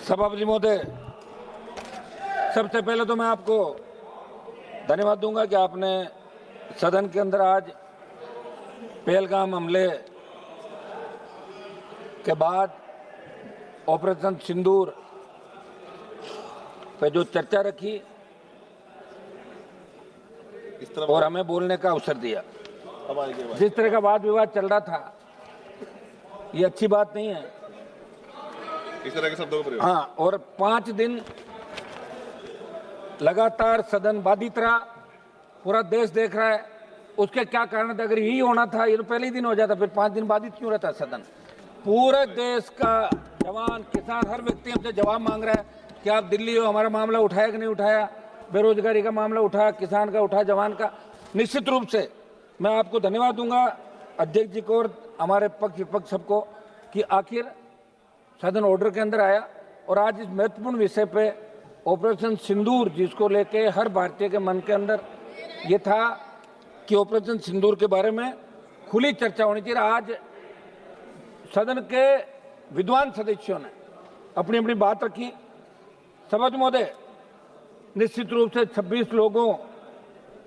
सभापति महोदय, सबसे पहले तो मैं आपको धन्यवाद दूंगा कि आपने सदन के अंदर आज पहलगाम हमले के बाद ऑपरेशन सिंदूर पे जो चर्चा रखी और हमें बोलने का अवसर दिया। जिस तरह का वाद विवाद चल रहा था, ये अच्छी बात नहीं है। इस तरह के शब्दों का प्रयोग। हाँ, और 5 दिन लगातार सदन बाधित रहा, पूरा देश देख रहा है। उसके क्या कारण थे? अगर यही होना था, ये तो पहले ही दिन हो जाता, फिर 5 दिन बाधित क्यों रहता सदन? पूरे देश का जवान, किसान, हर व्यक्ति हमसे जवाब मांग रहा है कि आप दिल्ली हो, हमारा मामला उठाया कि नहीं उठाया, बेरोजगारी का मामला उठाया, किसान का उठा, जवान का। निश्चित रूप से मैं आपको धन्यवाद दूंगा, अध्यक्ष जी को और हमारे पक्ष विपक्ष सबको, कि आखिर सदन ऑर्डर के अंदर आया और आज इस महत्वपूर्ण विषय पे ऑपरेशन सिंदूर, जिसको लेके हर भारतीय के मन के अंदर ये था कि ऑपरेशन सिंदूर के बारे में खुली चर्चा होनी चाहिए। आज सदन के विद्वान सदस्यों ने अपनी अपनी बात रखी। सभापति महोदय, निश्चित रूप से 26 लोगों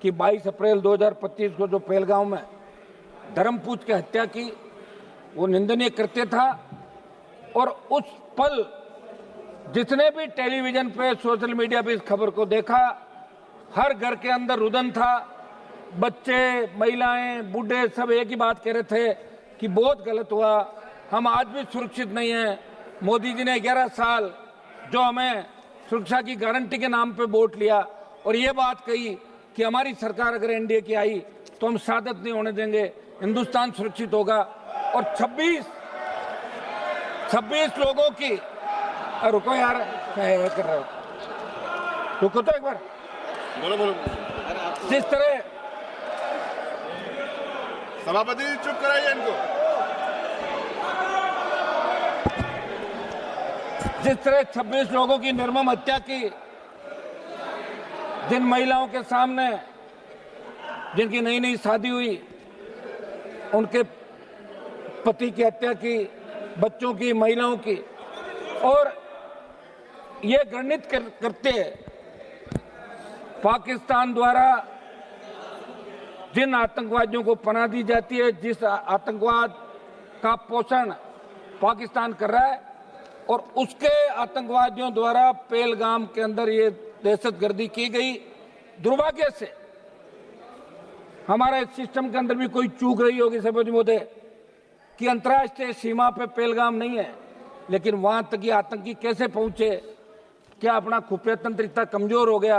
की 22 अप्रैल 2025 को जो पहलगाम में धर्म पूछ के हत्या की, वो निंदनीय कृत्य था। और उस पल जितने भी टेलीविजन पे, सोशल मीडिया पे इस खबर को देखा, हर घर के अंदर रुदन था। बच्चे, महिलाएं, बूढ़े सब एक ही बात कह रहे थे कि बहुत गलत हुआ, हम आज भी सुरक्षित नहीं हैं। मोदी जी ने 11 साल जो हमें सुरक्षा की गारंटी के नाम पे वोट लिया और ये बात कही कि हमारी सरकार अगर एनडीए की आई तो हम शहादत नहीं होने देंगे, हिंदुस्तान सुरक्षित होगा। और 26 लोगों की, रुको यार, क्या कर रहे हो, रुको तो एक बार। बोलो बोलो। जिस तरह सभापति चुप कराइए इनको। जिस तरह 26 लोगों की निर्मम हत्या की, जिन महिलाओं के सामने, जिनकी नई नई शादी हुई, उनके पति की हत्या की, बच्चों की, महिलाओं की, और ये घृणित करते पाकिस्तान द्वारा जिन आतंकवादियों को पनाह दी जाती है, जिस आतंकवाद का पोषण पाकिस्तान कर रहा है, और उसके आतंकवादियों द्वारा पहलगाम के अंदर ये दहशतगर्दी की गई। दुर्भाग्य से हमारे सिस्टम के अंदर भी कोई चूक रही होगी सभापति महोदय, कि अंतर्राष्ट्रीय सीमा पे पहलगाम नहीं है, लेकिन वहां तक ये आतंकी कैसे पहुंचे? क्या अपना खुफिया तंत्र इतना कमजोर हो गया?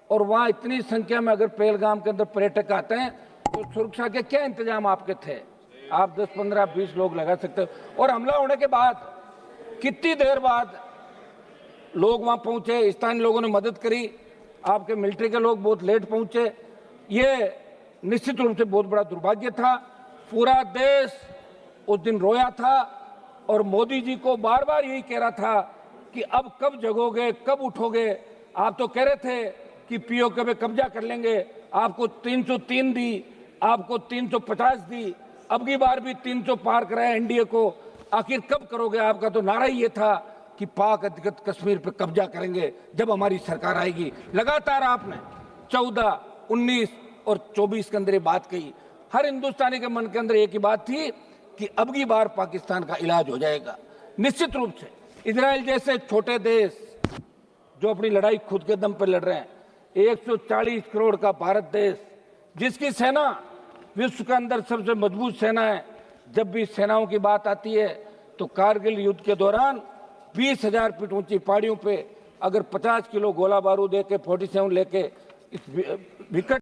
और वहां इतनी संख्या में अगर पहलगाम के अंदर पर्यटक आते हैं तो सुरक्षा के क्या इंतजाम आपके थे? आप 10, 15, 20 लोग लगा सकते हो। और हमला होने के बाद कितनी देर बाद लोग वहां पहुंचे, स्थानीय लोगों ने मदद करी, आपके मिलिट्री के लोग बहुत लेट पहुंचे। ये निश्चित रूप से बहुत बड़ा दुर्भाग्य था। पूरा देश उस दिन रोया था और मोदी जी को बार बार यही कह रहा था कि अब कब जगोगे, कब उठोगे? आप तो कह रहे थे कि पीओके पे कब्जा कर लेंगे, आपको 303 दी, आपको 350 दी, अब की बार भी 300 पार कराया एनडीए को। आखिर कब करोगे? आपका तो नारा ही ये था कि पाक अधिकृत कश्मीर पे कब्जा करेंगे जब हमारी सरकार आएगी। लगातार आपने 14, 19 और 24 के अंदर ये बात कही। हर हिंदुस्तानी के मन के अंदर एक ही बात थी कि अब की बार पाकिस्तान का इलाज हो जाएगा। निश्चित रूप से इजराइल जैसे छोटे देश जो अपनी लड़ाई खुद के दम पर लड़ रहे हैं, 140 करोड़ का भारत देश, जिसकी सेना विश्व के अंदर सबसे मजबूत सेना है, जब भी सेनाओं की बात आती है तो कारगिल युद्ध के दौरान 20,000 फीट ऊंची पहाड़ियों पे अगर 50 किलो गोला बारूद AK-47 लेके इस विकट